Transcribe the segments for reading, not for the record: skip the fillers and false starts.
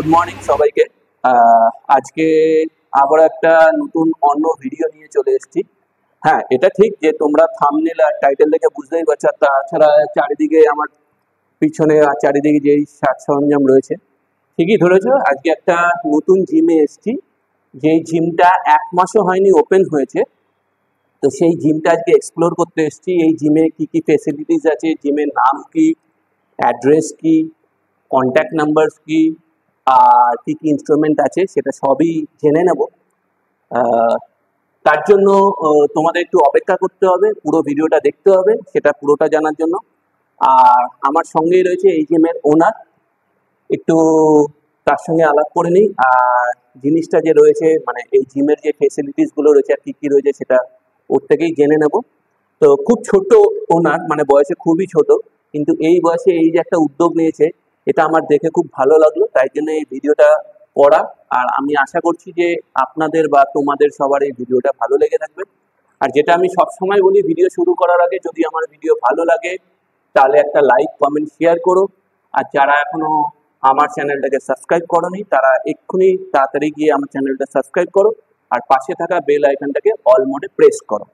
Good morning সবাইকে। আজকে আবার একটা নতুন অন্য ভিডিও নিয়ে চলে এসেছি। হ্যাঁ, এটা ঠিক যে তোমরা থাম্বনেল আর টাইটেল দেখে বুঝতেই পারছো। তাছাড়া চারিদিকে আমার পিছনে আর চারিদিকে যেই সাজ সরঞ্জাম রয়েছে, ঠিকই ধরেছো। আজকে একটা নতুন জিমে এসেছি, যেই জিমটা 1 মাসও হয়নি ওপেন হয়েছে। তো সেই জিমটা আজকে এক্সপ্লোর করতে এসেছি। এই জিমে কি কি ফেসিলিটিস আছে, জিমের নাম কি, অ্যাড্রেস কি, কন্ট্যাক্ট নাম্বার কি, আর কি কি ইনস্ট্রুমেন্ট আছে সেটা সবই জেনে নেব। আহ, তার জন্য তোমাদের একটু অপেক্ষা করতে হবে, পুরো ভিডিওটা দেখতে হবে সেটা পুরোটা জানার জন্য। আর আমার সঙ্গেই রয়েছে এই জিমের ওনার, একটু তার সঙ্গে আলাপ করে নিই। আর জিনিসটা যে রয়েছে, মানে এই জিমের যে ফেসিলিটিস গুলো রয়েছে আর কি কি রয়েছে সেটা ওর থেকেই জেনে নেব। তো খুব ছোট ওনার, মানে বয়সে খুবই ছোট, কিন্তু এই বয়সে এই যে একটা উদ্যোগ নিয়েছে, এটা আমার দেখে খুব ভালো লাগলো, তাই জন্য এই ভিডিওটা করা। আর আমি আশা করছি যে আপনাদের বা তোমাদের সবার এই ভিডিওটা ভালো লেগে থাকবে। আর যেটা আমি সবসময় বলি, ভিডিও শুরু করার আগে যদি আমার ভিডিও ভালো লাগে তাহলে একটা লাইক কমেন্ট শেয়ার করো। আর যারা এখনো আমার চ্যানেলটাকে সাবস্ক্রাইব করোনি তারা এক্ষুনি তাড়াতাড়ি গিয়ে আমার চ্যানেলটা সাবস্ক্রাইব করো, আর পাশে থাকা বেল আইকনটাকে অল মোডে প্রেস করো।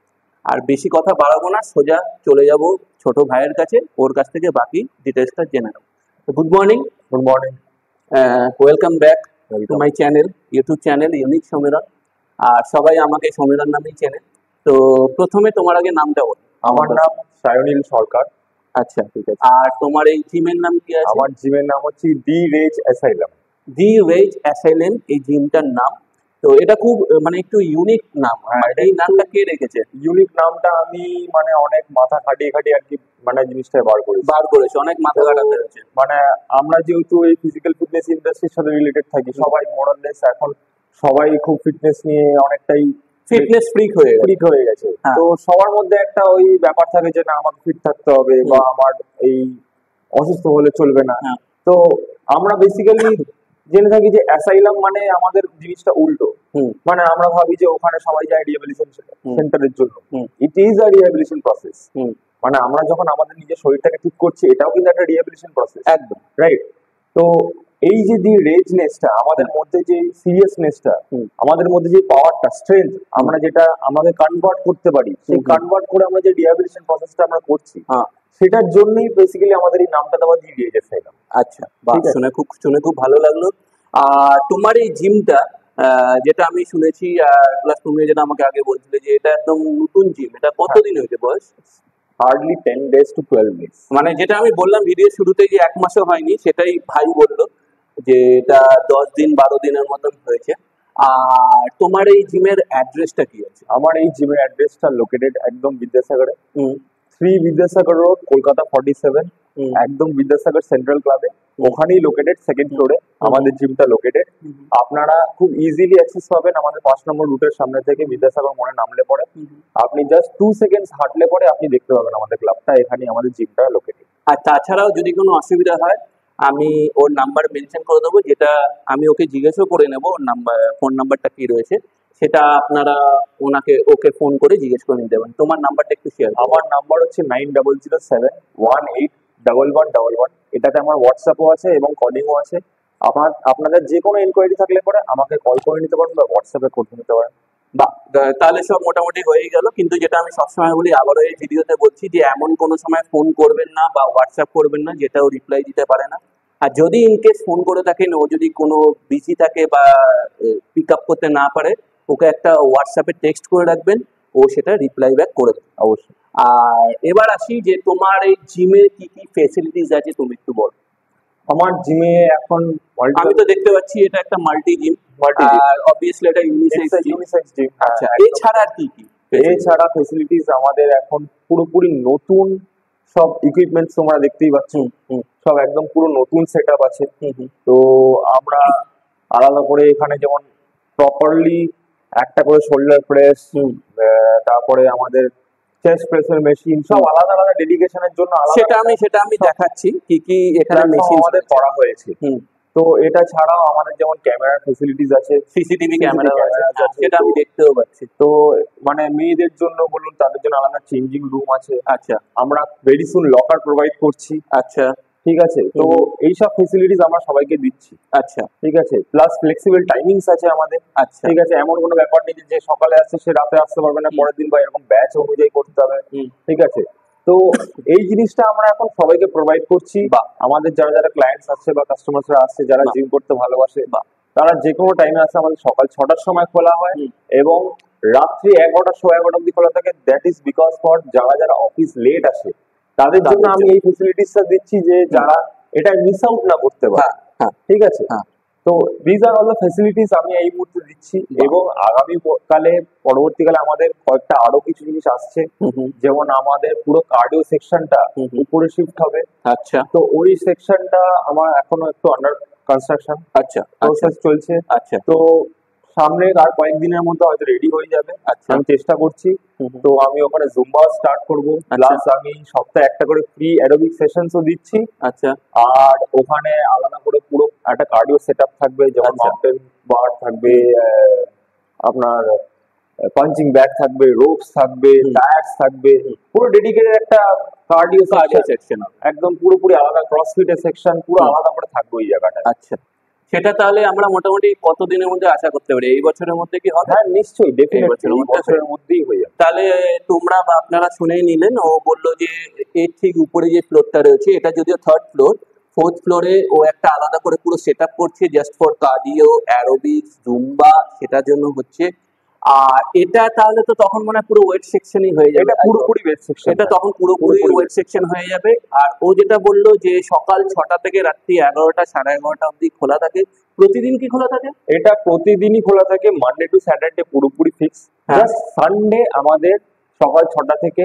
আর বেশি কথা বাড়াবো না, সোজা চলে যাব ছোট ভাইয়ের কাছে, ওর কাছ থেকে বাকি ডিটেলসটা জেনে নেবো। Good morning. Good morning. Welcome back to my channel, YouTube channel unique Samiran. আর সবাই আমাকে সমীরণ নামেই চেনে। তো প্রথমে তোমার আগে নামটা বল। আমার নাম সায়নীল সরকার। আচ্ছা, ঠিক আছে। আর তোমার এই জিমের নাম কি আছে? আমার জিমের নাম হচ্ছে দি রেজ অ্যাসাইলাম। দি রেজ অ্যাসাইলেম এই জিমটার নাম। তো এটা খুব মানে একটু ইউনিক নাম। এই নামটা কে রেখেছে? ইউনিক নামটা আমি মানে অনেক মাথা খাটিয়ে খাটিয়ে আর কি মানে জিনিসটা বার করেছে, অনেক মাথা কাটাতে হয়েছে। মানে আমরা যেহেতু এই ফিজিক্যাল ফিটনেস ইন্ডাস্ট্রির সাথে রিলেটেড থাকি, সবাই মোরাললেস এখন সবাই খুব ফিটনেস নিয়ে অনেকটাই ফিটনেস ফ্রিক হয়ে গেছে। তো সবার মধ্যে একটা ওই ব্যাপার থাকে যে না আমাকে ফিট থাকতে হবে বা আমার এই অসুস্থ হলে চলবে না। তো আমরা বেসিক্যালি জেনে থাকি যে অ্যাসাইলাম মানে আমাদের জিনিসটা উল্টো। মানে আমরা ভাবি যে ওখানে সবাই যায় রিহ্যাবিলিটেশন সেন্টারের জন্য। It is a rehabilitation process. মানে আমরা যখন আমাদের নিজের শরীরটাকে ঠিক করছি, এটাও কিন্তু একটা রিহ্যাবিলিটেশন প্রসেস, একদম রাইট। তো এই যে দি রেজনেসটা, আমাদের মধ্যে যে সিরিয়াসনেসটা, আমাদের মধ্যে যে পাওয়ারটা, স্ট্রেংথ, আমরা যেটা আমাদের কনভার্ট করতে পারি, সেই কনভার্ট করে আমরা যে রিহ্যাবিলিটেশন প্রসেসটা আমরা করছি, সেটার জন্যই বেসিক্যালি আমাদের এই নামটা দেওয়া দি রেজ অ্যাসাইলাম। আচ্ছা, শুনে খুব ভালো লাগলো। আর তোমার এই জিমটা, যেটা আমি শুনেছি, আর প্লাস তুমি যেটা আমাকে আগে বলছিলে যে এটা একদম নতুন জিম, এটা কতদিন হয়েছে বয়স? Hardly 10 days to 12 weeks। মানে যেটা আমি বললাম ভিডিও শুরুতে যে 1 মাসও হয়নি, সেটাই ভাই বললো যে এটা 10 দিন 12 দিনের মতন হয়েছে। আর তোমার এই জিমের অ্যাড্রেসটা কি আছে? আমার এই জিমের অ্যাড্রেসটা লোকেটেড একদম বিদ্যাসাগরে, 3 বিদ্যাসাগর রোড, কলকাতা 47, একদম বিদ্যাসাগর সেন্ট্রাল ক্লাবে, ওখানেই লোকেটেড, সেকেন্ড ফ্লোরে আমাদের জিমটা লোকেটেড। আপনারা খুব ইজিলি অ্যাক্সেস পাবেন আমাদের 5 নম্বর রুটের সামনে থেকে। বিদ্যাসাগর মোড়ে নামলে পরে আপনি জাস্ট 2 seconds হাঁটলে পরে আপনি দেখতে পাবেন আমাদের ক্লাবটা, এখানে আমাদের জিমটা লোকেটেড। আর তাছাড়াও যদি কোনো অসুবিধা হয় আমি ওর নাম্বার মেনশন করে দেবো, যেটা আমি ওকে জিজ্ঞেসও করে নেবো ওর নাম্বার, ফোন নাম্বারটা কি রয়েছে সেটা আপনারা ওকে ফোন করে জিজ্ঞেস করে নিতে পারেন। তোমার নাম্বারটা একটু শেয়ার। আমার নাম্বার হচ্ছে 9007181111। এটাতে আমার হোয়াটসঅ্যাপও আছে এবং কলিংও আছে। আপনাদের যে কোনো এনকোয়ারি থাকলে পরে আমাকে কল করে নিতে পারেন বা হোয়াটসঅ্যাপে করে নিতে পারেন। তাহলে সব মোটামুটি হয়ে গেল। কিন্তু যেটা আমি সবসময় বলি, আবারও এই ভিডিওতে বলছি, যে এমন কোনো সময় ফোন করবেন না বা হোয়াটসঅ্যাপ করবেন না যেটা ও রিপ্লাই দিতে পারে না। আর যদি ইনকেস ফোন করে থাকেন, ও যদি কোনো বিজি থাকে বা পিক আপ করতে না পারে, ওকে একটা হোয়াটসঅ্যাপে টেক্সট করে রাখবেন, ও সেটা রিপ্লাই ব্যাক করে দেবে অবশ্যই। আর এবার আসি যে তোমার এই জিমের কি কি ফেসিলিটিস আছে তুমি একটু বলো। আমার জিমে এখন আমি তো দেখতে পাচ্ছি এটা একটা মাল্টি জিম, আর অবভিয়াসলি এটা ইউনিসেক্স জিম। আচ্ছা, এছাড়া আর কি কি? এছাড়া ফেসিলিটিস আমাদের এখন পুরোপুরি নতুন সব ইকুইপমেন্টস তোমরা দেখতেই পাচ্ছ, সব একদম পুরো নতুন সেটআপ আছে। তো আমরা আলাদা করে এখানে যেমন প্রপারলি একটা করে শোল্ডার প্রেস, তারপরে আমাদের চেস্ট প্রেসের মেশিন, সব আলাদা আলাদা ডেডিকেশনের জন্য সেটা আমি দেখাচ্ছি কি কি এখানে মেশিন আমাদের করা হয়েছে। তো এটা ছাড়াও আমাদের যেমন ক্যামেরার ফেসিলিটিস আছে, সিসিটিভি ক্যামেরা আছে, সেটা আমি দেখতেও পাচ্ছি। তো মানে মেয়েদের জন্য বলুন, তাদের জন্য আলাদা চেঞ্জিং রুম আছে। আচ্ছা, আমরা ভেরি সুন লকার প্রোভাইড করছি। আচ্ছা, ঠিক আছে, তো এইসব ফেসিলিটিস আমরা সবাইকে দিচ্ছি। আচ্ছা ঠিক আছে, প্লাস ফ্লেক্সিবল টাইমিংস আছে আমাদের। আচ্ছা ঠিক আছে, এমন কোনো ব্যাপার নেই যে সকালে আসছে সে রাতে আসতে পারবে না, পরের দিন বা এরকম ব্যাচ অনুযায়ী করতে হবে। ঠিক আছে, তো এই জিনিসটা আমরা এখন সবাইকে প্রোভাইড করছি। বাহ। আমাদের যারা যারা ক্লায়েন্টস আসছে বা কাস্টমার্সরা আসছে যারা বাহ। জিম করতে ভালোবাসে, বাহ। তারা যে কোনো টাইমে আসে। আমাদের সকাল 6টার সময় খোলা হয় এবং রাত্রি 11টা 11:30 অব্দি খোলা থাকে। দ্যাট ইজ বিকজ ফর যারা যারা অফিস লেট আসে তাদের জন্য আমি এই ফেসিলিটিসটা দিচ্ছি যে যারা এটা মিস আউট না করতে পারে। ঠিক আছে, তো this are all the facilities আমি এই মুহূর্তে দিচ্ছি এবং আগামী কালে পরবর্তীকালে আমাদের কয়েকটা আরো কিছু জিনিস আসছে। যেমন আমাদের পুরো কার্ডিও সেকশনটা উপরে শিফট হবে। আচ্ছা তো ওই সেকশনটা আমার এখনো একটু আন্ডার কনস্ট্রাকশন, আচ্ছা প্রসেস চলছে। আচ্ছা তো সামনে আর কয়েকদিনের মধ্যে হয়তো রেডি হয়ে যাবে। আচ্ছা আমি চেষ্টা করছি। তো আমি ওখানে জুম্বা স্টার্ট করব, প্লাস আমি সপ্তাহে একটা করে ফ্রি অ্যারোবিক সেশনসও দিচ্ছি। আচ্ছা আর ওখানে আলাদা করে পুরো একটা কার্ডিও সেটআপ থাকবে, যেমন মাউন্টেন বার থাকবে, আপনার পাঞ্চিং ব্যাগ থাকবে, রোপস থাকবে, টায়ার্স থাকবে, পুরো ডেডিকেটেড একটা কার্ডিও সেকশন একদম পুরোপুরি আলাদা। ক্রসফিটের সেকশন পুরো আলাদা করে থাকবে ওই জায়গাটা। আচ্ছা, সেটা তাহলে আমরা মোটামুটি কতদিনের মধ্যে আশা করতে পারি? এই বছরের মধ্যে কি হবে? হ্যাঁ নিশ্চয়ই, ডেফিনেটলি এই বছরের মধ্যেই হয়ে যাবে। তাহলে তোমরা বা আপনারা শুনেই নিলেন, ও বললো যে এর ঠিক উপরে যে ফ্লোরটা রয়েছে এটা যদিও 3rd ফ্লোর, 4th ফ্লোরে ও একটা আলাদা করে পুরো সেট আপ করছে just for cardio, aerobics, Zumba, সেটার জন্য হচ্ছে। আর এটা তাহলে তো তখন মনে হয় পুরো ওয়েট সেকশনই হয়ে যাবে। এটা পুরোপুরি ওয়েট সেকশন, এটা তখন পুরোপুরি ওয়েট সেকশন হয়ে যাবে। আর ও যেটা বললো যে সকাল 6টা থেকে রাত্রি 11টা 11:30 অবধি খোলা থাকে। প্রতিদিন কি খোলা থাকে? এটা প্রতিদিনই খোলা থাকে, মানডে টু স্যাটারডে পুরোপুরি ফিক্স। জাস্ট সানডে আমাদের সকাল 6টা থেকে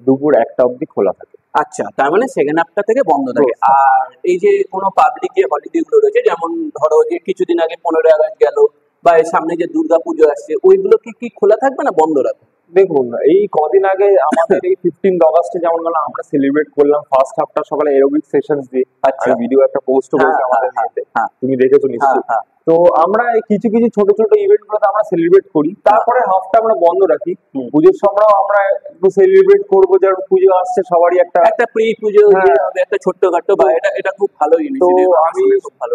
দুপুর 1টা অবধি খোলা থাকে। আচ্ছা, তার মানে সেকেন্ড হাফটা থেকে বন্ধ থাকে। আর এই যে কোনো পাবলিক যে হলিডে গুলো রয়েছে, যেমন ধরো যে কিছুদিন আগে 15ই আগস্ট গেল বা এর সামনে যে দুর্গা পুজো আসছে, ওইগুলো কি খোলা থাকবে না বন্ধ রাখবে? দেখুন, এই কদিন আগে আমাদের এই 15th অগস্টে যেমন গেল আমরা সেলিব্রেট করলাম ফার্স্ট হাফটা সকালে এরোবিক সেশনস দিয়ে। আচ্ছা ভিডিও একটা পোস্ট করেছি আমাদের ইয়েতে, হ্যাঁ তুমি দেখেছো নিশ্চয়ই। তো আমরা এই কিছু কিছু ছোট ছোট ইভেন্ট গুলোতে আমরা সেলিব্রেট করি, তারপরে হাফটা আমরা বন্ধ রাখি। পুজোর সময়ও আমরা একটু সেলিব্রেট করবো, যার পুজো আসছে সবারই একটা প্রি পুজো হবে, একটা ছোট্টখাটো, বা এটা খুব ভালো জিনিস। তো আমি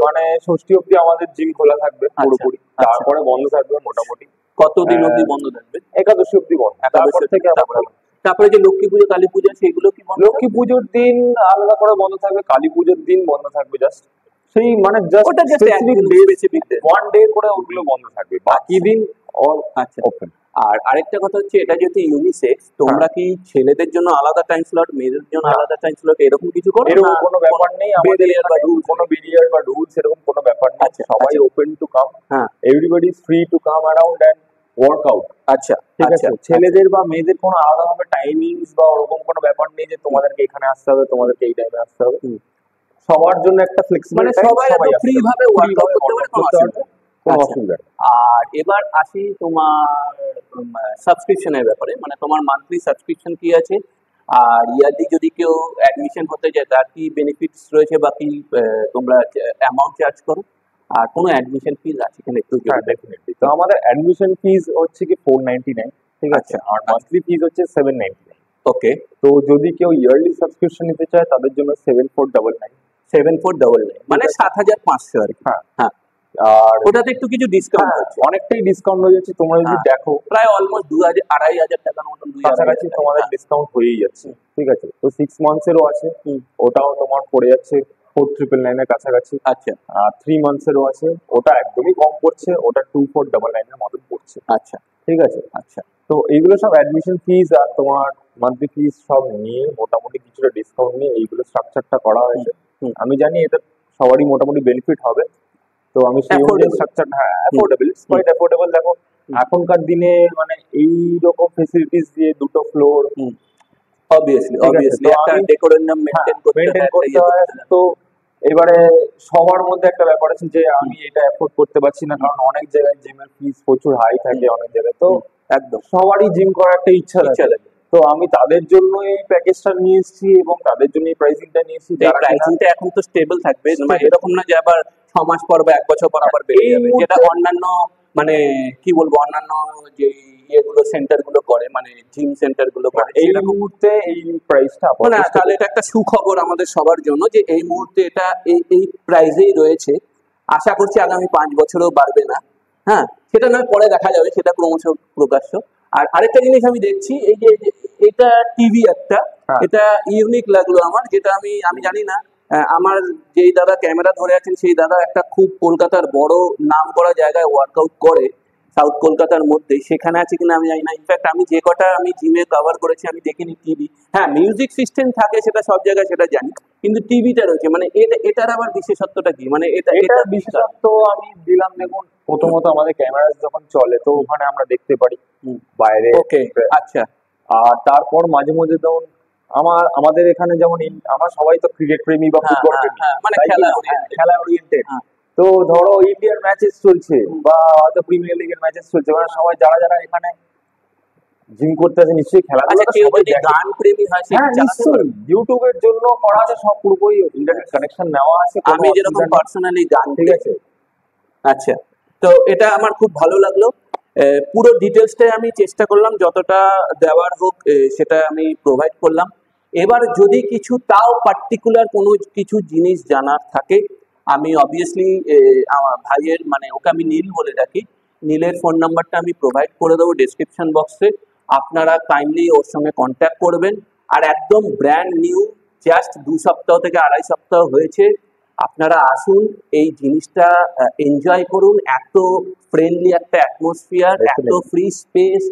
মানে ষষ্ঠী অব্দি আমাদের জিম খোলা থাকবে পুরোপুরি, তারপরে বন্ধ থাকবে মোটামুটি। কতদিন অবধি বন্ধ থাকবে? একাদশী অব্দি বন্ধ, তারপর থেকে তারপরে যে লক্ষ্মী পুজো, কালী পুজো, সেগুলো কি বন্ধ? লক্ষ্মী পুজোর দিন আলাদা করে বন্ধ থাকবে, কালী পুজোর দিন বন্ধ থাকবে। জাস্ট সেই মানে স্পেসিফিক ওয়ান ডে করে ওগুলো বন্ধ থাকবে, বাকি দিন অল ওপেন। আর আরেকটা কথা হচ্ছে, এটা যেহেতু ইউনিসেক্স, তোমরা কি ছেলেদের জন্য আলাদা টাইম স্লট, মেয়েদের জন্য আলাদা টাইম স্লট এরকম কিছু করো? এরকম কোনো ব্যাপার নেই আমাদের, কোনো বেরিয়ার বা রুলস এরকম কোনো ব্যাপার নেই। সবাই open to come, everybody is free to come around and work out. আচ্ছা, ঠিক আছে, ছেলেদের বা মেয়েদের কোনো আলাদাভাবে টাইমিংস বা ওরকম কোনো ব্যাপার নেই যে তোমাদেরকে এখানে আসতে হবে, তোমাদেরকে এই টাইমে আসতে হবে। সবার জন্য একটা ফ্লেক্সিবল, মানে সবাই ফ্রি ভাবে ওয়ার্কআউট করতে পারে, কোনো অসুবিধা নেই। আর এবার আসি তোমার সাবস্ক্রিপশনের ব্যাপারে, মানে তোমার মান্থলি সাবস্ক্রিপশন কি আছে, আর ইয়ারলি যদি কেউ অ্যাডমিশন হতে যায় তার কি বেনিফিটস রয়েছে, বা কি তোমরা অ্যামাউন্ট চার্জ করো, আর কোনো অ্যাডমিশন ফিজ আছে কিনা একটু? ডেফিনেটলি। তো আমাদের অ্যাডমিশন ফিজ হচ্ছে কি 499, ঠিক আছে, আর মান্থলি ফিজ হচ্ছে 799। ওকে। তো যদি কেউ ইয়ারলি সাবস্ক্রিপশন নিতে চায় তাদের জন্য 7499। 7499 মানে 7500 আর কি। হ্যাঁ, আর ওটাতে একটু কিছু ডিসকাউন্ট আছে, অনেকটাই ডিসকাউন্ট হয়ে যাচ্ছে। তোমরা যদি দেখো প্রায় অলমোস্ট 2000-2500 টাকার মতন কাছাকাছি তোমাদের ডিসকাউন্ট হয়েই যাচ্ছে। ঠিক আছে, তো 6 মান্থসেরও আছে, ওটাও তোমার পড়ে যাচ্ছে 4999 এর কাছাকাছি। আচ্ছা, আর 3 মান্থসেরও আছে, ওটা একদমই কম পড়ছে, ওটা 2499 এর মতন পড়ছে। আচ্ছা ঠিক আছে। আচ্ছা, তো এইগুলো সব অ্যাডমিশন ফিজ আর তোমার মান্থলি ফিজ সব নিয়ে মোটামুটি কিছুটা ডিসকাউন্ট নিয়ে এইগুলো স্ট্রাকচারটা করা হয়েছে। আমি জানি এটা সবারই মোটামুটি বেনিফিট হবে, তো আমি সেই অনুযায়ী structure, affordable, it's quite affordable. দেখো এখনকার দিনে মানে এই রকম ফেসিলিটিস দিয়ে দুটো ফ্লোর, অবভিয়াসলি একটা ডেকোরেশন মেইনটেইন করতে হয়। তো এবারে সবার মধ্যে একটা ব্যাপার আছে যে আমি এটা অ্যাফোর্ড করতে পারছি না, কারণ অনেক জায়গায় জিমের ফিস প্রচুর হাই থাকে অনেক জায়গায়। তো একদম সবারই জিম করার একটা ইচ্ছা লাগে, তো আমি তাদের জন্য এই প্যাকেজটা নিয়ে এসেছি এবং তাদের জন্য এই প্রাইসিংটা নিয়ে এসেছি। প্রাইসিংটা এখন তো স্টেবল থাকবে, মানে এরকম না যে আবার 6 মাস পর বা 1 বছর পর আবার বেড়ে যাবে, যেটা অন্যান্য মানে কি বলবো, অন্যান্য যে ইয়েগুলো সেন্টার গুলো করে, মানে জিম সেন্টার গুলো করে এই সেরকম। মুহূর্তে এই প্রাইসটা না তাহলে এটা একটা সুখবর আমাদের সবার জন্য যে এই মুহূর্তে এটা এই প্রাইজেই রয়েছে। আশা করছি আগামী 5 বছরেও বাড়বে না। হ্যাঁ, সেটা নয় পরে দেখা যাবে, সেটা ক্রমশ প্রকাশ্য। আর আরেকটা জিনিস আমি দেখছি, এই যে এটা টিভি একটা, হ্যাঁ। এটা ইউনিক লাগলো আমার, যেটা আমি জানি না। আমার যেই দাদা ক্যামেরা ধরে আছেন সেই দাদা একটা খুব কলকাতার বড় নাম করা জায়গায় ওয়ার্কআউট করে, সাউথ কলকাতার মধ্যে, সেখানে আছে কিনা আমি জানি না। ইনফ্যাক্ট আমি যে কটা আমি জিমে কভার করেছি আমি দেখিনি টিভি। হ্যাঁ, মিউজিক সিস্টেম থাকে সেটা সব জায়গায়, সেটা জানি, কিন্তু টিভিটা রয়েছে, মানে এটার আবার বিশেষত্বটা কি, মানে এটা এটা বিশেষত্ব আমি দিলাম। দেখুন, প্রথমত আমাদের ক্যামেরা যখন চলে তো ওখানে আমরা দেখতে পারি হুম। বাইরে। ওকে, আচ্ছা। আর তারপর মাঝে মধ্যে যেমন আমাদের এখানে যেমন আমরা সবাই তো ক্রিকেট প্রেমী বা হ্যাঁ, ফুটবল হ্যাঁ, প্রেমী, হ্যাঁ, মানে তাই কি খেলা না? oriented। খেলা ওরিয়েন্টেড। হ্যাঁ। তো ধরো ইন্ডিয়ান ম্যাচেস চলছে বা হয়তো প্রিমিয়ার লিগের ম্যাচেস চলছে, মানে সবাই যারা যারা এখানে জিম করতে আছে নিশ্চয়ই আচ্ছা, খেলাধুলাটা কেউ সবাই যদি দেখে। গান প্রেমী হয় সে কি হ্যাঁ চালাতে নিশ্চয়ই, পারবে? ইউটিউবের জন্য করা আছে সব, পুরোপুরি ইন্টারনেট কানেকশন নেওয়া আছে, কোনো আমি যেরকম অসুবিধা নেই। পার্সোনালি গান, ঠিক আছে। আচ্ছা, তো এটা আমার খুব ভালো লাগলো। পুরো ডিটেলসটাই আমি চেষ্টা করলাম যতটা দেওয়ার হোক, সেটা আমি প্রোভাইড করলাম। এবার যদি কিছু তাও পার্টিকুলার কোনো কিছু জিনিস জানার থাকে, আমি অবভিয়াসলি আমার ভাইয়ের, মানে ওকে আমি নীল বলে ডাকি, নীলের ফোন নাম্বারটা আমি প্রোভাইড করে দেবো ডেসক্রিপশন বক্সে। আপনারা কাইন্ডলি ওর সঙ্গে কন্ট্যাক্ট করবেন। আর একদম ব্র্যান্ড নিউ, জাস্ট 2 সপ্তাহ থেকে 2.5 সপ্তাহ হয়েছে। আপনারা আসুন, এই জিনিসটা এনজয় করুন। এত ফ্রেন্ডলি একটা অ্যাটমসফিয়ার, এত ফ্রি স্পেস,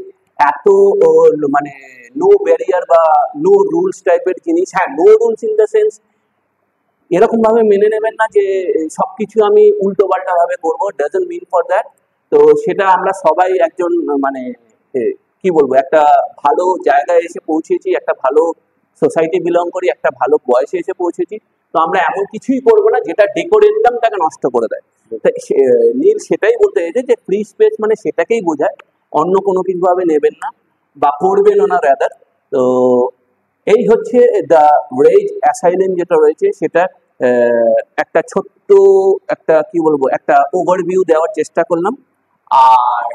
এত মানে নো ব্যারিয়ার বা নো রুলস টাইপের জিনিস। হ্যাঁ, no rules in the sense এরকম ভাবে মেনে নেবেন না যে সবকিছু আমি উল্টো পাল্টা ভাবে করবো, ডাজন্ট মিন ফর দ্যাট। তো সেটা আমরা সবাই একজন মানে কি বলবো, একটা ভালো জায়গায় এসে পৌঁছেছি, একটা ভালো সোসাইটি বিলং করি, একটা ভালো বয়সে এসে পৌঁছেছি। তো আমরা এমন কিছুই করবো না যেটা ডেকোরেন্টামটাকে নষ্ট করে দেয়। নীল সেটাই বলতে চাইছে যে ফ্রি স্পেস মানে সেটাকেই বোঝায়, অন্য কোনো কিছু ভাবে নেবেন না বা করবেন না রাদার। তো এই হচ্ছে দ্য রেজ অ্যাসাইলেম যেটা রয়েছে, সেটা একটা ছোট্ট একটা কি বলবো, একটা ওভারভিউ দেওয়ার চেষ্টা করলাম। আর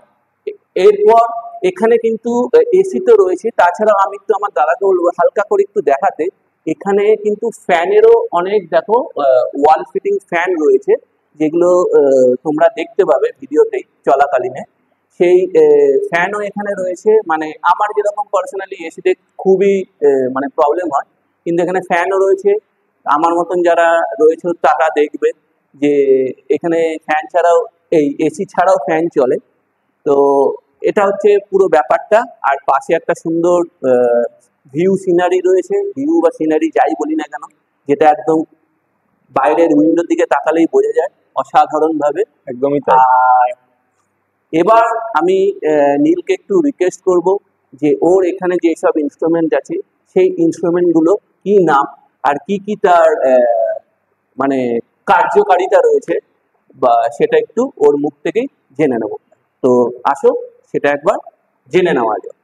এরপর এখানে কিন্তু এসি তো রয়েছে, তাছাড়াও আমি একটু আমার দাদাকে বলবো হালকা করে একটু দেখাতে। এখানে কিন্তু ফ্যানেরও অনেক, দেখো, ওয়াল ফিটিং ফ্যান রয়েছে, যেগুলো তোমরা দেখতে পাবে ভিডিওতেই চলাকালীনে। সেই ফ্যানও এখানে রয়েছে। মানে আমার যেরকম পার্সোনালি এসিতে খুবই মানে প্রবলেম হয়, কিন্তু এখানে ফ্যানও রয়েছে। আমার মতন যারা রয়েছে তারা দেখবে যে এখানে ফ্যান ছাড়াও, এই এসি ছাড়াও ফ্যান চলে। তো এটা হচ্ছে পুরো ব্যাপারটা। আর পাশে একটা সুন্দর ভিউ সিনারি রয়েছে, ভিউ বা সিনারি যাই বলি না কেন, যেটা একদম বাইরের উইন্ডোর দিকে তাকালেই বোঝা যায় অসাধারণ ভাবে। একদমই তাই। আর এবার আমি নীলকে একটু রিকোয়েস্ট করব যে ওর এখানে যেসব ইনস্ট্রুমেন্ট আছে সেই ইনস্ট্রুমেন্টগুলো কি নাম আর কি কি তার মানে কার্যকারিতা রয়েছে, বা সেটা একটু ওর মুখ থেকেই জেনে নেব। তো আসো সেটা একবার জেনে নেওয়া যাক।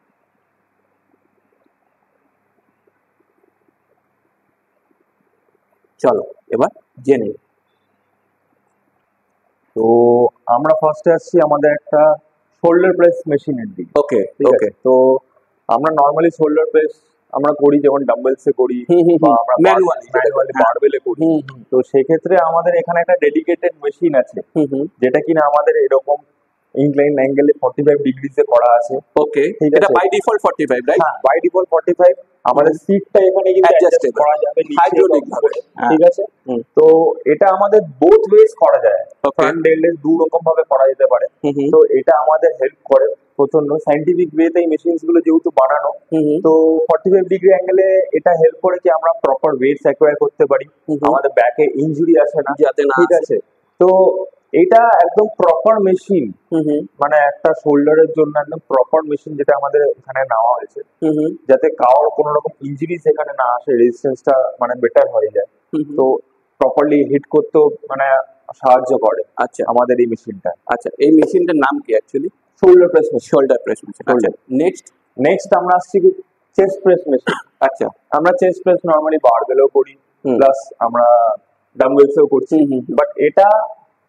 চলো এবার জেনে নিই। তো আমরা ফার্স্টে আসছি আমাদের একটা শোল্ডার প্রেস মেশিনের দিকে। ওকে, ঠিক ওকে। আছে। তো আমরা নর্মালি শোল্ডার প্রেস আমরা করি, যেমন ডাম্বেলসে করি বা আমরা ম্যানুয়ালি ম্যানুয়ালি বারবেলে করি। তো সেক্ষেত্রে আমাদের এখানে একটা ডেডিকেটেড মেশিন আছে, যেটা কিনা আমাদের এরকম ইনক্লাইন অ্যাঙ্গেলে 45 ডিগ্রিতে করা আছে। ওকে, ঠিক এটা আছে। By default 45, right? হ্যাঁ, বাই ডিফল্ট 45। আমাদের সিটটা এখানে কিন্তু অ্যাডজাস্ট Adjustable, করা যাবে নিচে হাইড্রোলিক এবং ভাবে। উপরে। হ্যাঁ। ঠিক আছে। হুম। তো এটা আমাদের বোথ ওয়েজ করা যায়, Okay. ফ্রন্ট ডেল্ডের দু রকম ভাবে করা যেতে পারে। তো এটা আমাদের হেল্প করে প্রচন্ড সাইন্টিফিক ওয়েতে এই মেশিনস গুলো যেহেতু বানানো। তো 45 ডিগ্রি অ্যাঙ্গেলে এটা হেল্প করে কি আমরা প্রপার ওয়েটস অ্যাকোয়ার করতে পারি, আমাদের ব্যাকে ইনজুরি আসে না। যাতে না ঠিক আছে। তো এটা একদম প্রপার মেশিন, মানে একটা শোল্ডারের জন্য একদম প্রপার মেশিন যেটা আমাদের এখানে নেওয়া হয়েছে, যাতে কারোর কোনো রকম ইনজুরিস এখানে না আসে, রেজিস্ট্যান্সটা মানে বেটার হয়ে যায়। তো প্রপারলি হিট করতেও মানে সাহায্য করে। আচ্ছা, আমাদের এই মেশিনটা। আচ্ছা, এই মেশিনটার নাম কি actually? Shoulder press machine. Shoulder press machine. আচ্ছা, নেক্সট নেক্সট আমরা আসছি চেস্ট প্রেস মেশিন। আচ্ছা, আমরা চেস্ট প্রেস নরমালি বারবেলেও করি, প্লাস আমরা ডাম্বেলসেও করছি। বাট এটা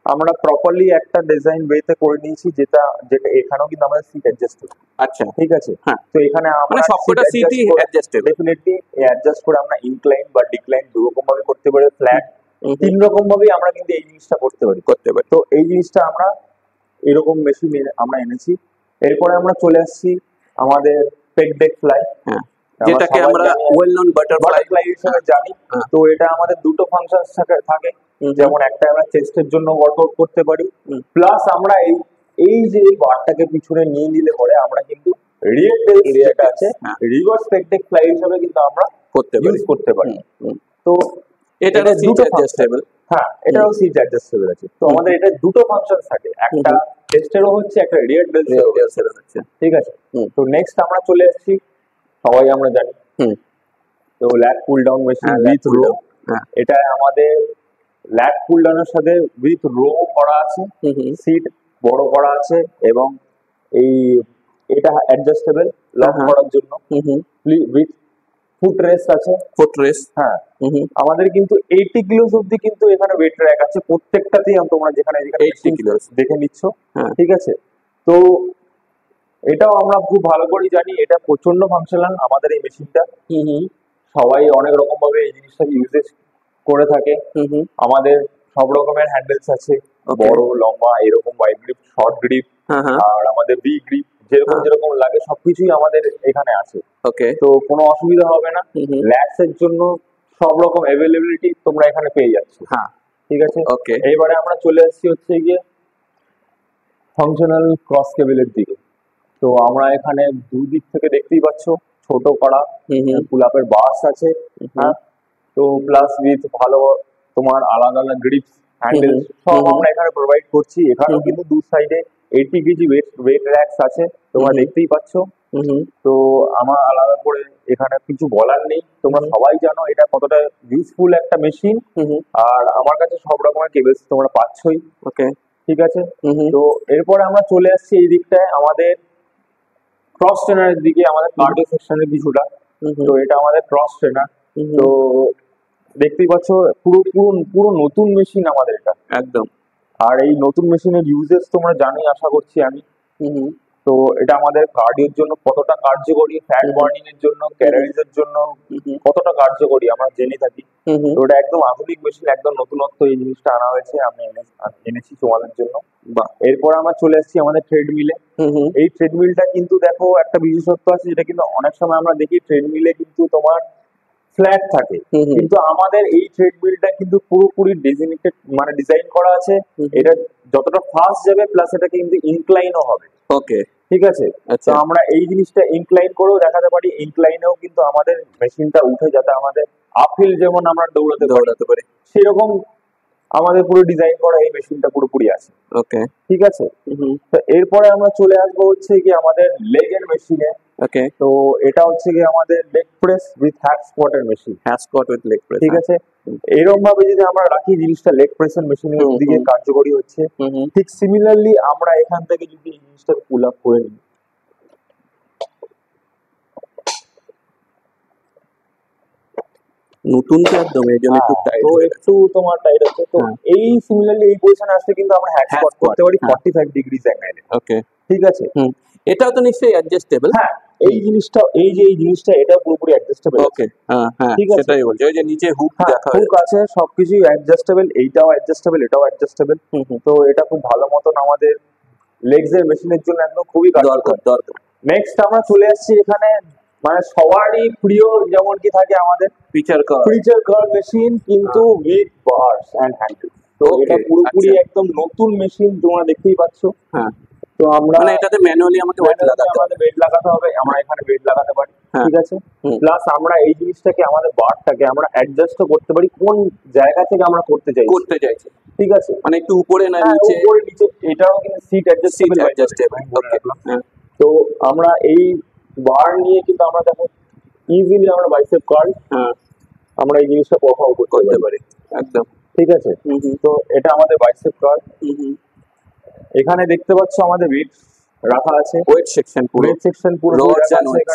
আমরা প্রপারলি একটা ডিজাইন ওয়েতে করে নিয়েছি, যেটা যেটা এখানেও কিন্তু আমাদের সিট অ্যাডজাস্ট আচ্ছা, ঠিক আছে। হ্যাঁ, তো এখানে মানে আমরা সবকটা সিটই অ্যাডজাস্টেবল। ডেফিনেটলি অ্যাডজাস্ট করে আমরা ইনক্লাইন বা ডিক্লাইন দু রকম ভাবে করতে পারি, ফ্ল্যাট তিন রকম ভাবেই আমরা কিন্তু এই জিনিসটা করতে পারি। তো এই জিনিসটা আমরা এরকম মেশিন আমরা এনেছি। এরপরে আমরা চলে আসছি আমাদের পেক ডেক ফ্লাই, হ্যাঁ, যেটাকে আমরা ওয়েল নন বাটারফ্লাই হিসেবে জানি। তো এটা আমাদের দুটো ফাংশন থাকে, যেমন একটা আমরা চেস্টের জন্য ওয়ার্কআউট করতে পারি, প্লাস আমরা এই যে বারটাকে পিছনে নিয়ে নিলে পরে আমরা কিন্তু রিয়ার ডেল যেটা আছে রিভার্স পেক ডেক ফ্লাই হিসেবে কিন্তু আমরা ইউজ করতে পারি। তো এটা দুটো অ্যাডজাস্টেবল। হ্যাঁ, এটাও সিট অ্যাডজাস্টেবল আছে। তো আমাদের এটা দুটো ফাংশন থাকে, একটা চেস্টেরও হচ্ছে, একটা রিয়ার ডেল হচ্ছে, ঠিক আছে। তো নেক্সট আমরা চলে আসছি, সবাই আমরা জানি তো lat pull down machine with row. এটা আমাদের ল্যাগ পুল ডাউনের সাথে উইথ রো করা আছে, সিট বড় করা আছে, এবং এই এটা অ্যাডজাস্টেবল লক করার জন্য উইথ ফুট রেস্ট আছে। হ্যাঁ, আমাদের কিন্তু 80 কিলো অবধি কিন্তু এখানে ওয়েট র‍্যাক আছে প্রত্যেকটাতেই। তোমরা যেখানে 80 কিলো দেখে নিচ্ছ, ঠিক আছে। তো এটাও আমরা খুব ভালো করে জানি, এটা প্রচন্ড ফাংশনাল আমাদের এই মেশিনটা। সবাই অনেক রকম ভাবে এই জিনিসটাকে ইউজেস করে থাকে। আমাদের সব রকমের হ্যান্ডেলস আছে, বড় লম্বা এরকম ওয়াইড গ্রিপ, শর্ট গ্রিপ, আর আমাদের ভি গ্রিপ, যেরকম যেরকম লাগে সবকিছুই আমাদের এখানে আছে। ওকে, তো কোনো অসুবিধা হবে না। ল্যাক্স এর জন্য সব রকম অ্যাভেলেবিলিটি তোমরা এখানে পেয়ে যাচ্ছ। হ্যাঁ, ঠিক আছে। ওকে, এইবারে আমরা চলে আসছি হচ্ছে গিয়ে ফাংশনাল ক্রস কেবলের দিকে। তো আমরা এখানে দুই দিক থেকে দেখতেই পাচ্ছ ছোট করা পুল আপের বাস আছে, হ্যাঁ। তো প্লাস উইথ ভালো তোমার আলাদা আলাদা গ্রিপস, হ্যান্ডেল সব আমরা এখানে প্রোভাইড করছি। এখানেও কিন্তু দু সাইডে 80 কেজি ওয়েট র‍্যাকস আছে, তোমরা দেখতেই পাচ্ছ। তো আমার আলাদা করে এখানে কিছু বলার নেই, তোমরা সবাই জানো এটা কতটা ইউজফুল একটা মেশিন। আর আমার কাছে সব রকমের কেবলস তোমরা পাচ্ছই। ওকে, ঠিক আছে। তো এরপরে আমরা চলে আসছি এই দিকটায় আমাদের ক্রস ট্রেনারের দিকে, আমাদের কার্ডিও সেকশনের কিছুটা। তো এটা আমাদের ক্রস ট্রেনার। তো দেখতেই পাচ্ছ পুরো পুরো পুরো নতুন মেশিন আমাদের এটা একদম। আর এই নতুন মেশিনের ইউজেস তোমরা জানোই আশা করছি আমি। তো এটা আমাদের কার্ডিওর জন্য কতটা কার্যকরী, ফ্যাট বার্নিং এর জন্য, ক্যালোরিজের জন্য কতটা কার্যকরী আমরা জেনে থাকি। তো এটা একদম আধুনিক মেশিন, একদম নতুনত্ব এই জিনিসটা আনা হয়েছে, আমি এনেছি তোমাদের জন্য। এরপর আমরা চলে আসছি আমাদের ট্রেডমিলে। এই ট্রেডমিলটা কিন্তু দেখো একটা বিশেষত্ব আছে, যেটা কিন্তু অনেক সময় আমরা দেখি ট্রেডমিলে কিন্তু তোমার ফ্ল্যাট থাকে, কিন্তু আমাদের এই ট্রেডমিলটা কিন্তু পুরোপুরি ডেজিগনেটেড মানে ডিজাইন করা আছে। এটা যতটা ফাস্ট যাবে প্লাস এটা কিন্তু ইনক্লাইনও হবে। ওকে, ঠিক আছে। তো আমরা এই জিনিসটা ইনক্লাইন করেও দেখাতে পারি, ইনক্লাইনেও কিন্তু আমাদের মেশিনটা উঠে, যাতে আমাদের আপহিল যেমন আমরা দৌড়াতে পারি সেরকম আমাদের পুরো ডিজাইন করা এই মেশিনটা পুরোপুরি আছে। ওকে, ঠিক আছে। তো এরপরে আমরা চলে আসবো হচ্ছে কি আমাদের লেগ এর মেশিনে। ওকে, তো এটা হচ্ছে কি আমাদের leg press with hack squat এর মেশিন। লেগ প্রেস, ঠিক আছে। এরকম ভাবে যদি আমরা রাখি জিনিসটা লেগ প্রেসের মেশিনের দিকে কার্যকরী হচ্ছে। ঠিক সিমিলারলি আমরা এখান থেকে যদি এই জিনিসটা পুল আপ করে নিই, নতুন তো একদম, এই জন্য একটু টাইট, তো একটু তোমার টাইট আছে। তো এই সিমিলারলি এই পজিশনে আসলে কিন্তু আমরা হ্যাক স্কোয়াট করতে পারি 45 ডিগ্রিজ অ্যাঙ্গেলে। ওকে, ঠিক আছে। এটাও তো নিশ্চয়ই অ্যাডজাস্টেবল। হ্যাঁ, এই জিনিসটা এটা পুরোপুরি অ্যাডজাস্টেবল। ওকে, হ্যাঁ হ্যাঁ, সেটাই বলছি, ওই যে নিচে হুক দেখা হুক আছে, সবকিছুই অ্যাডজাস্টেবল, এইটাও অ্যাডজাস্টেবল, এটাও অ্যাডজাস্টেবল। তো এটা খুব ভালো মতন আমাদের লেগস এর মেশিনের জন্য একদম খুবই দরকার। নেক্সট আমরা চলে আসছি এখানে মানে সবারই প্রিয়, যেমন কি থাকে আমাদের পিচার কার্ভ মেশিন, কিন্তু উইথ বার্স এন্ড হ্যান্ডেল। তো এটা পুরোপুরি একদম নতুন মেশিন, তোমরা দেখতেই পাচ্ছ। হ্যাঁ, তো আমরা মানে এটাতে ম্যানুয়ালি আমাদের ওয়েট লাগাতে হবে, আমরা এখানে ওয়েট লাগাতে পারি। ঠিক আছে। প্লাস আমরা এই জিনিসটাকে আমাদের বারটাকে আমরা অ্যাডজাস্টও করতে পারি, কোন জায়গা থেকে আমরা করতে চাইছি। ঠিক আছে, মানে একটু উপরে না নিচে, এটাও কিন্তু সিট অ্যাডজাস্টেবল। তো আমরা এই বার নিয়ে কিন্তু আমরা দেখো ইজিলি আমরা বাইসেপ কার্ল আমরা এই জিনিসটা পারফর্ম করতে পারি একদম। ঠিক আছে। তো এটা আমাদের বাইসেপ কার্ল। এখানে দেখতে পাচ্ছ আমাদের ওয়েট রাখা আছে, ওয়েট সেকশন পুরো রডস এন্ড ওয়েট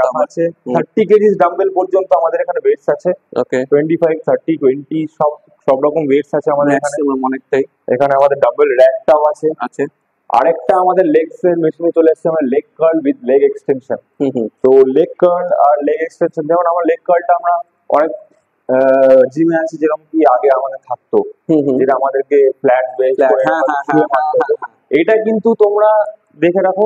রাখা আছে। 30 কেজিস ডাম্বেল পর্যন্ত আমাদের এখানে ওয়েটস আছে। ওকে, 25 30 20 সব রকম ওয়েটস আছে আমাদের এখানে, অনেকটাই। এখানে আমাদের ডাম্বেল র‍্যাকটাও আছে। আরেকটা আমাদের লেগস এর মেশিনে চলে এসেছে আমরা leg curl with leg extension. তো লেগ কার্ল আর লেগ এক্সটেনশন, যেমন আমার লেগ কার্লটা আমরা অনেক জিমে আছে যেরকম কি আগে আমাদের থাকতো, যেটা আমাদেরকে ফ্ল্যাট বেঞ্চ করে শুয়ে মারতে হতো। এটা কিন্তু তোমরা দেখে রাখো,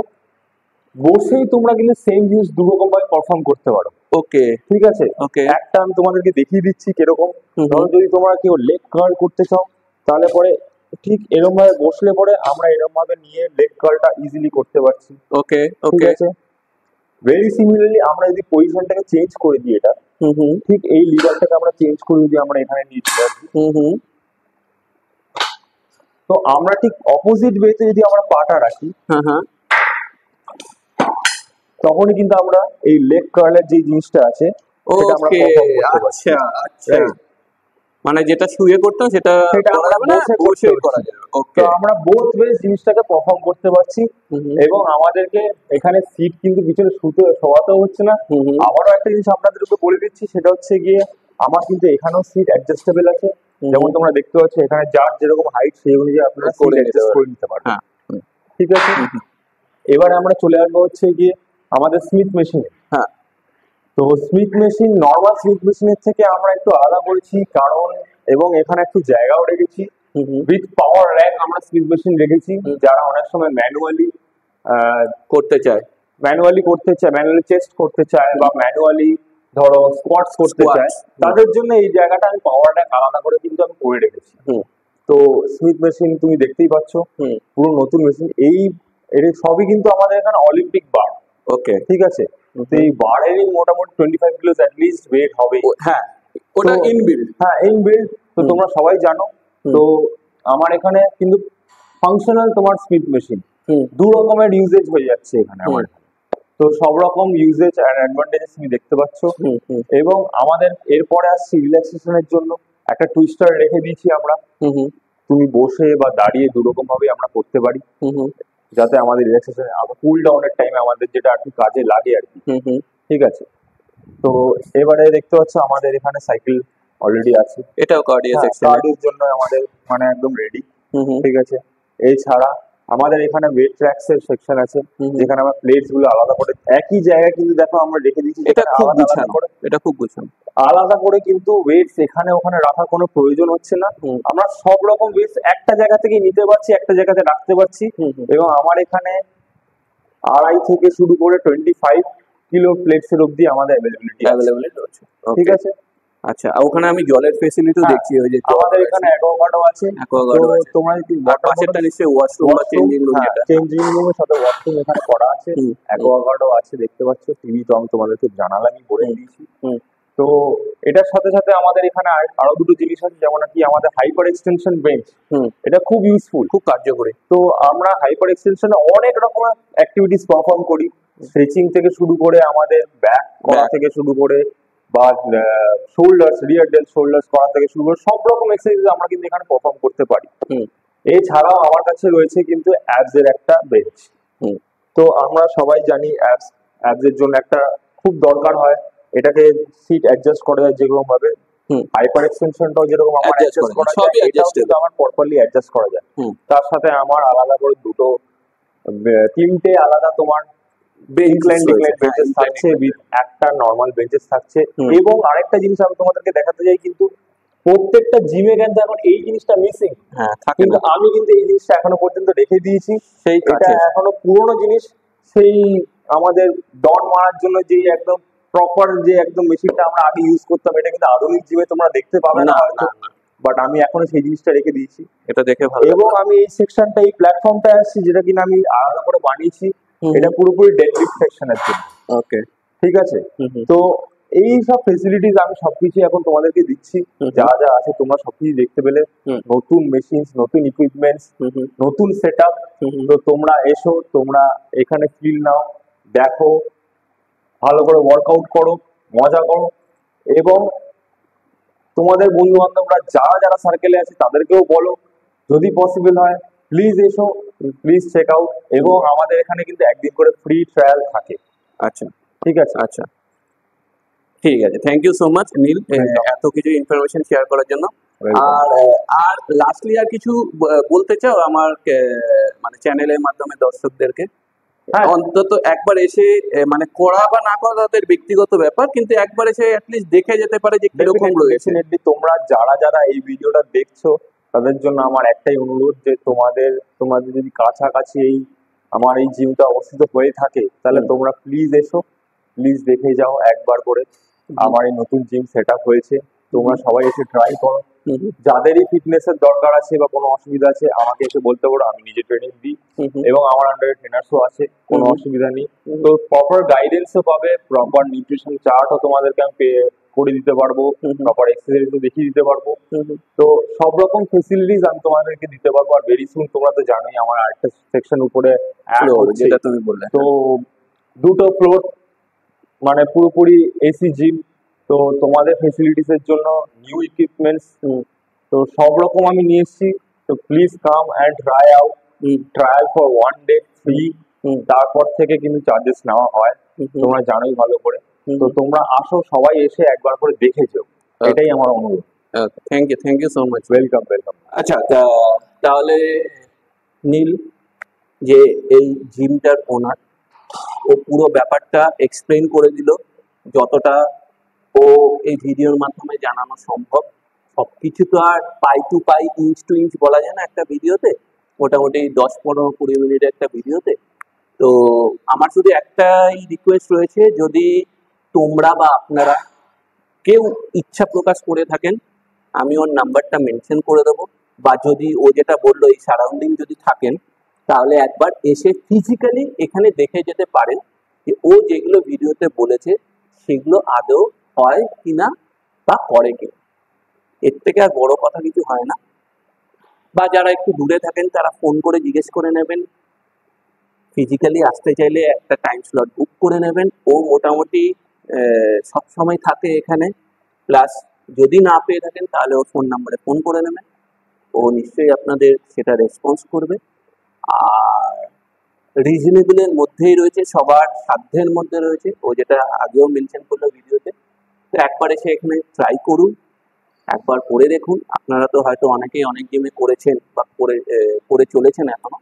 বসেই তোমরা কিন্তু সেম জিনিস দু রকম ভাবে পারফর্ম করতে পারো। ওকে ঠিক আছে, ওকে একটা আমি তোমাদেরকে দেখিয়ে দিচ্ছি কিরকম। ধরো যদি তোমরা কেউ লেগ কার্ল করতে চাও, তাহলে পরে ঠিক এরকম ভাবে বসলে পরে আমরা এরকম ভাবে নিয়ে লেগ কার্লটা ইজিলি করতে পারছি। ওকে ঠিক ওকে আছে, ভেরি সিমিলারলি আমরা যদি পজিশনটাকে চেঞ্জ করে দিই, এটা ঠিক এই লিভারটাকে আমরা চেঞ্জ করে যদি আমরা এখানে নিয়ে চলে আসি, তো আমরা ঠিক অপোজিট ওয়েতে যদি আমরা পাটা রাখি, তখনই কিন্তু আমরা এই লেগ কার্লের যে জিনিসটা আছে সেটা আমরা ওকে perform করতে পারছি। আচ্ছা আচ্ছা, Right? মানে যেটা শুয়ে করতাম সেটা সেটা করা আমরা যাবে না, বসে বসে করতে করা পারছি। যাবে। তো ওকে আমরা বোথ ওয়েজ জিনিসটাকে পারফর্ম করতে পারছি, এবং আমাদেরকে এখানে সিট কিন্তু পিছনে শোয়াতেও হচ্ছে না। আবারও একটা জিনিস আপনাদেরকে বলে দিচ্ছি, সেটা হচ্ছে গিয়ে আমার কিন্তু এখানেও সিট অ্যাডজাস্টেবল আছে। যেমন তোমরা দেখতে পাচ্ছ এখানে যার যেরকম হাইট সেই অনুযায়ী আপনারা সিট অ্যাডজাস্ট করে নিতে পারবেন। হ্যাঁ ঠিক আছে, এবারে আমরা চলে আসবো হচ্ছে গিয়ে আমাদের স্মিথ মেশিনে। হ্যাঁ তো স্মিথ মেশিন নর্মাল স্মিথ মেশিনের থেকে আমরা একটু আলাদা করেছি, কারণ এবং এখানে একটু জায়গাও রেখেছি। উইথ পাওয়ার র্যাক আমরা স্মিথ মেশিন রেখেছি, যারা অনেক সময় ম্যানুয়ালি করতে চায়, ম্যানুয়ালি চেস্ট করতে চায়, বা ম্যানুয়ালি ধরো স্কোয়াটস করতে চায়, তাদের জন্য এই জায়গাটা আমি পাওয়ার র্যাক আলাদা করে কিন্তু আমি করে রেখেছি। তো স্মিথ মেশিন তুমি দেখতেই পাচ্ছ, পুরো নতুন মেশিন। এর সবই কিন্তু আমাদের এখানে অলিম্পিক বার। ওকে ঠিক আছে, তো এই বারেরই মোটামুটি 25 কিলোস অ্যাটলিস্ট ওয়েট হবে। হ্যাঁ ওটা ইনবিল্ড। হ্যাঁ ইনবিল্ড, তো তোমরা সবাই জানো। তো আমার এখানে কিন্তু ফাংশনাল তোমার স্মিথ মেশিন, দু রকমের ইউজেজ হয়ে যাচ্ছে এখানে আমার। তো সব রকম ইউজেজ আর অ্যাডভান্টেজেস তুমি দেখতে পাচ্ছ। এবং আমাদের এরপরে আসছি রিল্যাক্সেশনের জন্য একটা টুইস্টার রেখে দিয়েছি আমরা। তুমি বসে বা দাঁড়িয়ে দু রকম ভাবে আমরা করতে পারি, যাতে আমাদের রিল্যাক্সেশন কুল ডাউনের টাইমে আমাদের যেটা আর কি কাজে লাগে আর কি। ঠিক আছে, তো এবারে দেখতে পাচ্ছ আমাদের এখানে সাইকেল অলরেডি আছে, এটাও কার্ডিও সেকশন, কার্ডিওর জন্য আমাদের মানে একদম রেডি। ঠিক আছে, এছাড়া আমাদের এখানে ওয়েট ট্র্যাক্স এর সেকশন আছে, যেখানে আমরা প্লেটস গুলো আলাদা করে একই জায়গায় কিন্তু দেখো আমরা রেখে দিচ্ছি। এটা খুব গুছানো, এটা খুব গুছানো, আলাদা করে কিন্তু ওয়েটস এখানে ওখানে রাখার কোনো প্রয়োজন হচ্ছে না। আমরা সব রকম ওয়েটস একটা জায়গা থেকে নিতে পারছি, একটা জায়গাতে রাখতে পারছি। এবং আমার এখানে 2.5 থেকে শুরু করে 25 কিলো প্লেটস এর অবধি আমাদের অ্যাভেলেবিলিটি রয়েছে। ঠিক আছে, আচ্ছা, ওখানে আমি জলের ফেসিলিটিও দেখছি, ওই যে আমাদের এখানে অ্যাকোয়াগার্ডও আছে। তোমরা যদি পাশেরটা নিশ্চয়ই ওয়াশরুম বা চেঞ্জিং রুম, যেটা চেঞ্জিং রুমের সাথে ওয়াশরুম এখানে করা আছে, অ্যাকোয়াগার্ডও আছে দেখতে পাচ্ছ। টিভি তো আমি তোমাদেরকে জানালামই বলে দিয়েছি। তো এটার সাথে সাথে আমাদের এখানে আরো দুটো জিনিস আছে, যেমন কি আমাদের হাইপার এক্সটেনশন বেঞ্চ। এটা খুব ইউজফুল, খুব কার্যকরী। তো আমরা হাইপার এক্সটেনশনে অনেক রকমের অ্যাক্টিভিটিস পারফর্ম করি, স্ট্রেচিং থেকে শুরু করে আমাদের ব্যাক করা থেকে শুরু করে, বা শোল্ডার্স, রিয়ার ডেল শোল্ডার্স করা থেকে শুরু করে সব রকম এক্সারসাইজ আমরা কিন্তু এখানে পারফর্ম করতে পারি। এছাড়াও আমার কাছে রয়েছে কিন্তু অ্যাবস এর একটা বেঞ্চ। তো আমরা সবাই জানি অ্যাবস এর জন্য একটা খুব দরকার হয়, এটাকে সিট অ্যাডজাস্ট করা যায় যেরকম ভাবে। হাইপার এক্সটেনশনটাও যেরকম আমার অ্যাডজাস্ট করা যায়, এটাও কিন্তু আমার প্রপারলি অ্যাডজাস্ট করা যায়। তার সাথে আমার আলাদা করে তিনটে আলাদা তোমার ইনক্লাইন ডিক্লাইন বেঞ্চেস থাকছে, উইথ একটা নরমাল বেঞ্চেস থাকছে। এবং আরেকটা জিনিস আমি তোমাদেরকে দেখাতে চাই, কিন্তু প্রত্যেকটা জিমে কিন্তু এখন এই জিনিসটা মিসিং, কিন্তু আমি কিন্তু এই জিনিসটা এখনো পর্যন্ত রেখে দিয়েছি। এটা এখনো পুরোনো জিনিস, সেই আমাদের ডন মারার জন্য যে একদম প্রপার যে একদম মেশিনটা আমরা আগে ইউজ করতাম, এটা কিন্তু আধুনিক জিমে তোমরা দেখতে পাবে না হয়তো, বাট আমি এখনো সেই জিনিসটা রেখে দিয়েছি। এটা দেখে ভালো। এবং আমি এই সেকশনটা, এই প্ল্যাটফর্মটা আসছি, যেটা কিনা আমি আলাদা করে বানিয়েছি, এটা পুরোপুরি ডেডলিফট সেকশনের জন্য। ওকে, ঠিক আছে, তো এই সব ফেসিলিটিস আমি সবকিছু এখন তোমাদেরকে দিচ্ছি, যা যা আছে তোমরা সবকিছু দেখতে পেলে। নতুন মেশিনস, নতুন ইকুইপমেন্টস, নতুন সেটআপ। তো তোমরা এসো, তোমরা এখানে ফিল নাও, দেখো, ভালো করে ওয়ার্কআউট করো, মজা করো, এবং তোমাদের বন্ধু বান্ধবরা যারা যারা সার্কেলে আছে তাদেরকেও বলো, যদি পসিবল হয় প্লিজ এসো, প্লিজ চেক আউট। এবং আমাদের এখানে কিন্তু একদিন করে ফ্রি ট্রায়াল থাকে। আচ্ছা ঠিক আছে, আচ্ছা ঠিক আছে, থ্যাংক ইউ সো মাচ নীল এত কিছু ইনফরমেশন শেয়ার করার জন্য। আর আর লাস্টলি আর কিছু বলতে চাও আমার মানে চ্যানেলের মাধ্যমে দর্শকদেরকে? হ্যাঁ, অন্তত একবার এসে মানে করা বা না করা তাদের ব্যক্তিগত ব্যাপার, কিন্তু একবার এসে অ্যাটলিস্ট দেখে যেতে পারে যে কিরকম রয়েছে। ডেফিনেটলি তোমরা যারা যারা এই ভিডিওটা দেখছো তাদের জন্য আমার একটাই অনুরোধ যে তোমাদের যদি কাছাকাছি আমার এই জিমটা অবস্থিত হয়ে থাকে তাহলে হুম। তোমরা প্লিজ এসো, প্লিজ দেখে যাও একবার করে। আমার এই নতুন জিম সেট আপ হয়েছে, তোমরা সবাই এসে ট্রাই করো। হুম হুম যাদেরই ফিটনেসের দরকার আছে বা কোনো অসুবিধা আছে আমাকে এসে বলতে পারো, আমি নিজে ট্রেনিং দিই হুম হুম এবং আমার আন্ডারে ট্রেনার্সও আছে, কোনো হুম অসুবিধা নেই। হুম তো প্রপার গাইডেন্সও পাবে, প্রপার নিউট্রিশন চার্টও তোমাদেরকে আমি করে দিতে পারবো, হুম হুম প্রপার এক্সারসাইজও দেখিয়ে দিতে পারবো। হুম হুম। তো সব রকম ফেসিলিটিস আমি তোমাদেরকে দিতে পারবো। আর ভেরি সুন তোমরা তো জানোই আমার আরেকটা সেকশন উপরে অ্যাড Floor, হচ্ছে। যেটা তুমি বললে। তো দুটো ফ্লোর, মানে পুরোপুরি এসি জিম। তো তোমাদের ফেসিলিটিস এর জন্য নিউ ইকুইপমেন্টস, হুম তো সব রকম আমি নিয়ে এসেছি। তো please come and try out, hmm trial for 1 day free. হুম তারপর থেকে কিন্তু চার্জেস নেওয়া হয়, হুম হুম তোমরা জানোই ভালো করে। হুম তো তোমরা আসো, সবাই এসে একবার করে দেখে যেও, এটাই আমার অনুরোধ। Thank you so much. Welcome, welcome. আচ্ছা, তাহলে নীল, যে এই জিমটার ওনার, ও পুরো ব্যাপারটা এক্সপ্লেন করে দিল যতটা ও এই ভিডিওর মাধ্যমে জানানো সম্ভব। সবকিছু তো আর পাই টু পাই, ইঞ্চ টু ইঞ্চ বলা যায় না একটা ভিডিওতে, মোটামুটি 10-15-20 মিনিটের একটা ভিডিওতে। তো আমার শুধু একটাই রিকোয়েস্ট রয়েছে, যদি তোমরা বা আপনারা কেউ ইচ্ছা প্রকাশ করে থাকেন, আমি ওর নাম্বারটা মেনশন করে দেবো, বা যদি ও যেটা বললো এই সারাউন্ডিং যদি থাকেন, তাহলে একবার এসে ফিজিক্যালি এখানে দেখে যেতে পারেন যে ও যেগুলো ভিডিওতে বলেছে সেগুলো আদৌ হয় কিনা বা করে কিনা। এর থেকে আর বড় কথা কিছু হয় না। বা যারা একটু দূরে থাকেন তারা ফোন করে জিজ্ঞেস করে নেবেন, ফিজিক্যালি আসতে চাইলে একটা টাইম স্লট বুক করে নেবেন। ও মোটামুটি সবসময় থাকে এখানে। প্লাস যদি না পেয়ে থাকেন তাহলে ওর ফোন নাম্বারে ফোন করে নেবেন, ও নিশ্চয়ই আপনাদের সেটা রেসপন্স করবে। আর রিজনেবলের মধ্যেই রয়েছে, সবার সাধ্যের মধ্যে রয়েছে, ও যেটা আগেও মেনশন করলো ভিডিওতে। তো একবার এসে এখানে ট্রাই করুন, একবার করে দেখুন। আপনারা তো হয়তো অনেকেই অনেক জিমে করেছেন বা করে চলেছেন এখনো।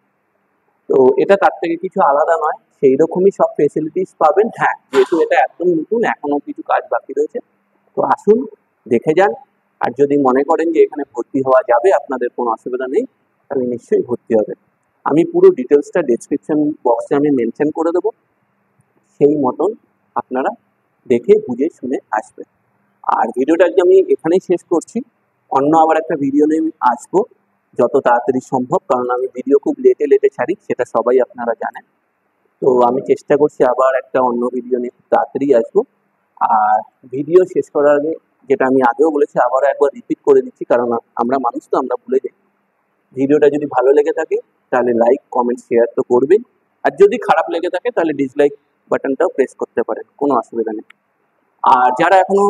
তো এটা তার থেকে কিছু আলাদা নয়, সেই রকমই সব ফেসিলিটিস পাবেন। হ্যাঁ, যেহেতু এটা একদম নতুন, এখনো কিছু কাজ বাকি রয়েছে। তো আসুন, দেখে যান। আর যদি মনে করেন যে এখানে ভর্তি হওয়া যাবে, আপনাদের কোনো অসুবিধা নেই, তাহলে নিশ্চয়ই ভর্তি হবেন। আমি পুরো ডিটেলসটা ডেসক্রিপশন বক্সে আমি মেনশন করে দেবো, সেই মতন আপনারা দেখে বুঝে শুনে আসবেন। আর ভিডিওটা আজকে আমি এখানেই শেষ করছি। অন্য আবার একটা ভিডিও নিয়ে আমি আসবো যত তাড়াতাড়ি সম্ভব, কারণ আমি ভিডিও খুব লেটে লেটে ছাড়ি, সেটা সবাই আপনারা জানেন। তো আমি চেষ্টা করছি আবার একটা অন্য ভিডিও নিয়ে খুব তাড়াতাড়ি আসবো। আর ভিডিও শেষ করার আগে, যেটা আমি আগেও বলেছি আবারও একবার রিপিট করে দিচ্ছি, কারণ আমরা মানুষ তো, আমরা ভুলে যাই। ভিডিওটা যদি ভালো লেগে থাকে তাহলে লাইক কমেন্ট শেয়ার তো করবেন। আর যদি খারাপ লেগে থাকে তাহলে ডিসলাইক বাটনটাও প্রেস করতে পারেন, কোনো অসুবিধা নেই। আর যারা এখনো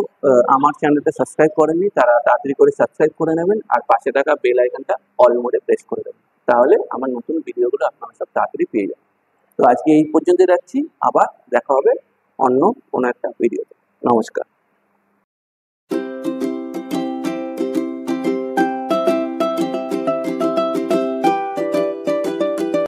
আমার চ্যানেলটা সাবস্ক্রাইব করেননি তারা তাড়াতাড়ি করে সাবস্ক্রাইব করে নেবেন, আর পাশে থাকা বেল আইকনটা অল মোডে প্রেস করে দেবেন, তাহলে আমার নতুন ভিডিওগুলো আপনারা সব তাড়াতাড়ি পেয়ে যাবেন। তো আজকে এই পর্যন্ত রাখছি, আবার দেখা হবে অন্য কোনো একটা ভিডিওতে। নমস্কার।